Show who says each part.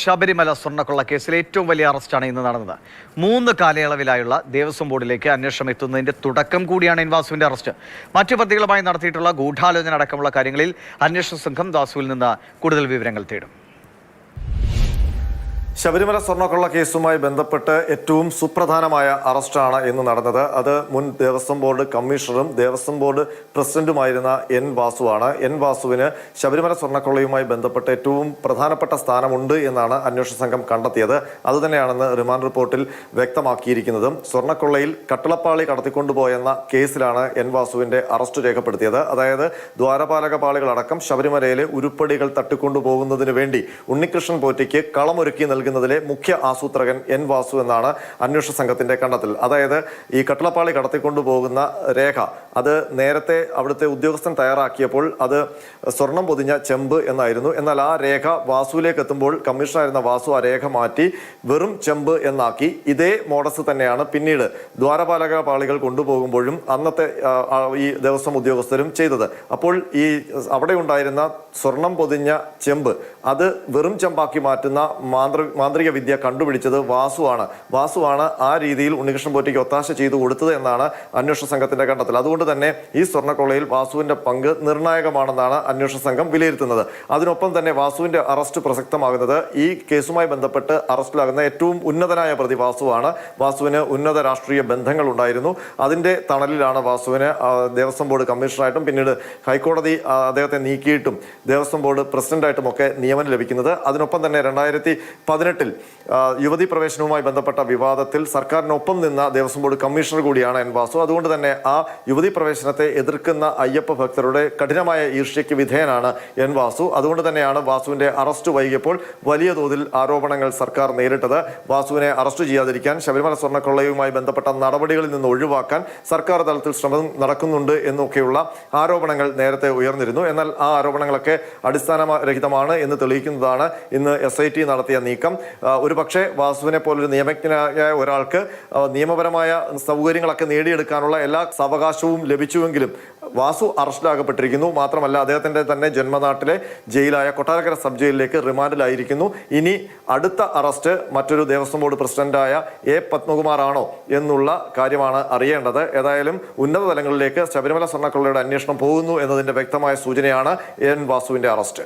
Speaker 1: ശബരിമല സ്വർണ്ണക്കൊള്ള കേസിലെ ഏറ്റവും വലിയ അറസ്റ്റാണ് ഇന്ന് നടന്നത്. 3 കാലയളവിലായുള്ള ദേവസ്വം ബോർഡിലേക്ക് അന്വേഷണം എത്തുന്നതിന്റെ തുടക്കം കൂടിയാണ് എൻ വാസുവിന്റെ അറസ്റ്റ്. മറ്റു പ്രതികളുമായി നടത്തിയിട്ടുള്ള ഗൂഢാലോചന അടക്കമുള്ള കാര്യങ്ങളിൽ അന്വേഷണ സംഘം വാസുവിൽ നിന്ന് കൂടുതൽ വിവരങ്ങൾ തേടും.
Speaker 2: ശബരിമല സ്വർണ്ണക്കൊള്ള കേസുമായി ബന്ധപ്പെട്ട് ഏറ്റവും സുപ്രധാനമായ അറസ്റ്റാണ് ഇന്ന് നടന്നത്. അത് മുൻ ദേവസ്വം ബോർഡ് കമ്മീഷണറും ദേവസ്വം ബോർഡ് പ്രസിഡന്റുമായിരുന്ന എൻ വാസുവാണ്. എൻ വാസുവിന് ശബരിമല സ്വർണ്ണക്കൊള്ളയുമായി ബന്ധപ്പെട്ട് ഏറ്റവും പ്രധാനപ്പെട്ട സ്ഥാനമുണ്ട് എന്നാണ് അന്വേഷണ സംഘം കണ്ടെത്തിയത്. അതുതന്നെയാണെന്ന് റിമാൻഡ് റിപ്പോർട്ടിൽ വ്യക്തമാക്കിയിരിക്കുന്നതും. സ്വർണ്ണക്കൊള്ളയിൽ കട്ടളപ്പാളി കടത്തിക്കൊണ്ടുപോയെന്ന കേസിലാണ് എൻ വാസുവിന്റെ അറസ്റ്റ് രേഖപ്പെടുത്തിയത്. അതായത് ദ്വാരപാലക പാളികളടക്കം ശബരിമലയിലെ ഉരുപ്പടികൾ തട്ടിക്കൊണ്ടുപോകുന്നതിന് വേണ്ടി ഉണ്ണികൃഷ്ണൻ പോറ്റിക്ക് കളമൊരുക്കി നൽകുന്നതിലെ മുഖ്യ ആസൂത്രകൻ എൻ വാസു എന്നാണ് അന്വേഷണ സംഘത്തിന്റെ കണ്ടെത്തൽ. അതായത് ഈ കട്ടളപ്പാളി കടത്തിക്കൊണ്ടുപോകുന്ന രേഖ അത് നേരത്തെ അവിടുത്തെ ഉദ്യോഗസ്ഥൻ തയ്യാറാക്കിയപ്പോൾ അത് സ്വർണം പൊതിഞ്ഞ ചെമ്പ് എന്നായിരുന്നു. എന്നാൽ ആ രേഖ വാസുവിലേക്ക് എത്തുമ്പോൾ കമ്മീഷണറായിരുന്ന വാസു ആ രേഖ മാറ്റി വെറും ചെമ്പ് എന്നാക്കി. ഇതേ മോഡസ് തന്നെയാണ് പിന്നീട് ദ്വാരപാലക പാളികൾ കൊണ്ടുപോകുമ്പോഴും അന്നത്തെ ഈ ദേവസ്വം ഉദ്യോഗസ്ഥരും ചെയ്തത്. അപ്പോൾ ഈ അവിടെ ഉണ്ടായിരുന്ന സ്വർണം പൊതിഞ്ഞ ചെമ്പ് അത് വെറും ചെമ്പാക്കി മാറ്റുന്ന മാന്ത്രിക വിദ്യ കണ്ടുപിടിച്ചത് വാസുവാണ് ആ രീതിയിൽ ഉണ്ണികൃഷ്ണൻ പോറ്റിക്ക് ഒത്താശ ചെയ്തു കൊടുത്തത് എന്നാണ് അന്വേഷണ സംഘത്തിന്റെ കണ്ടെത്തൽ. അതുകൊണ്ട് തന്നെ ഈ സ്വർണ്ണക്കൊള്ളയിൽ വാസുവിന്റെ പങ്ക് നിർണായകമാണെന്നാണ് അന്വേഷണ സംഘം വിലയിരുത്തുന്നത്. അതിനൊപ്പം തന്നെ വാസുവിന്റെ അറസ്റ്റ് പ്രസക്തമാകുന്നത് ഈ കേസുമായി ബന്ധപ്പെട്ട് അറസ്റ്റിലാകുന്ന ഏറ്റവും ഉന്നതനായ പ്രതി വാസുവാണ്. വാസുവിന് ഉന്നത രാഷ്ട്രീയ ബന്ധങ്ങൾ ഉണ്ടായിരുന്നു. അതിന്റെ തണലിലാണ് വാസുവിന് ദേവസ്വം ബോർഡ് കമ്മീഷണറായിട്ടും പിന്നീട് ഹൈക്കോടതി അദ്ദേഹത്തെ നീക്കിയിട്ടും ദേവസ്വം ബോർഡ് പ്രസിഡന്റായിട്ടും ഒക്കെ നിയമനം ലഭിക്കുന്നത്. അതിനൊപ്പം തന്നെ 2018 യുവതി പ്രവേശനവുമായി ബന്ധപ്പെട്ട വിവാദത്തിൽ സർക്കാരിനൊപ്പം നിന്ന ദേവസ്വം ബോർഡ് കമ്മീഷണർ കൂടിയാണ് എൻ വാസു. അതുകൊണ്ട് തന്നെ ആ യുവതി പ്രവേശനത്തെ എതിർക്കുന്ന അയ്യപ്പ ഭക്തരുടെ കഠിനമായ ഈർഷ്യയ്ക്ക് വിധേയനാണ് എൻ വാസു. അതുകൊണ്ട് തന്നെയാണ് വാസുവിന്റെ അറസ്റ്റ് വൈകിയപ്പോൾ വലിയ തോതിൽ ആരോപണങ്ങൾ സർക്കാർ നേരിട്ടത്. വാസുവിനെ അറസ്റ്റ് ചെയ്യാതിരിക്കാൻ, ശബരിമല സ്വർണ്ണക്കൊള്ളയുമായി ബന്ധപ്പെട്ട നടപടികളിൽ നിന്ന് ഒഴിവാക്കാൻ സർക്കാർ തലത്തിൽ ശ്രമം നടക്കുന്നുണ്ട് എന്നൊക്കെയുള്ള ആരോപണങ്ങൾ നേരത്തെ ഉയർന്നിരുന്നു. എന്നാൽ ആ ആരോപണങ്ങളൊക്കെ അടിസ്ഥാനരഹിതമാണ് എന്ന് തെളിയിക്കുന്നതാണ് ഇന്ന് SIT നടത്തിയ നീക്കം. ഒരുപക്ഷെ വാസുവിനെ പോലൊരു നിയമജ്ഞനായ ഒരാൾക്ക് നിയമപരമായ സൗകര്യങ്ങളൊക്കെ നേടിയെടുക്കാനുള്ള എല്ലാ അവകാശവും ലഭിച്ചുവെങ്കിലും വാസു അറസ്റ്റിലാകപ്പെട്ടിരിക്കുന്നു. മാത്രമല്ല അദ്ദേഹത്തിന്റെ തന്നെ ജന്മനാട്ടിലെ ജയിലായ കൊട്ടാരക്കര സബ് ജയിലിലേക്ക് റിമാൻഡിലായിരിക്കുന്നു. ഇനി അടുത്ത അറസ്റ്റ് മറ്റൊരു ദേവസ്വം ബോർഡ് പ്രസിഡന്റായ A. പത്മകുമാർ ആണോ എന്നുള്ള കാര്യമാണ് അറിയേണ്ടത്. ഏതായാലും ഉന്നത തലങ്ങളിലേക്ക് ശബരിമല സ്വർണ്ണക്കൊള്ളയുടെ അന്വേഷണം പോകുന്നു എന്നതിന്റെ വ്യക്തമായ സൂചനയാണ് എൻ വാസുവിന്റെ അറസ്റ്റ്.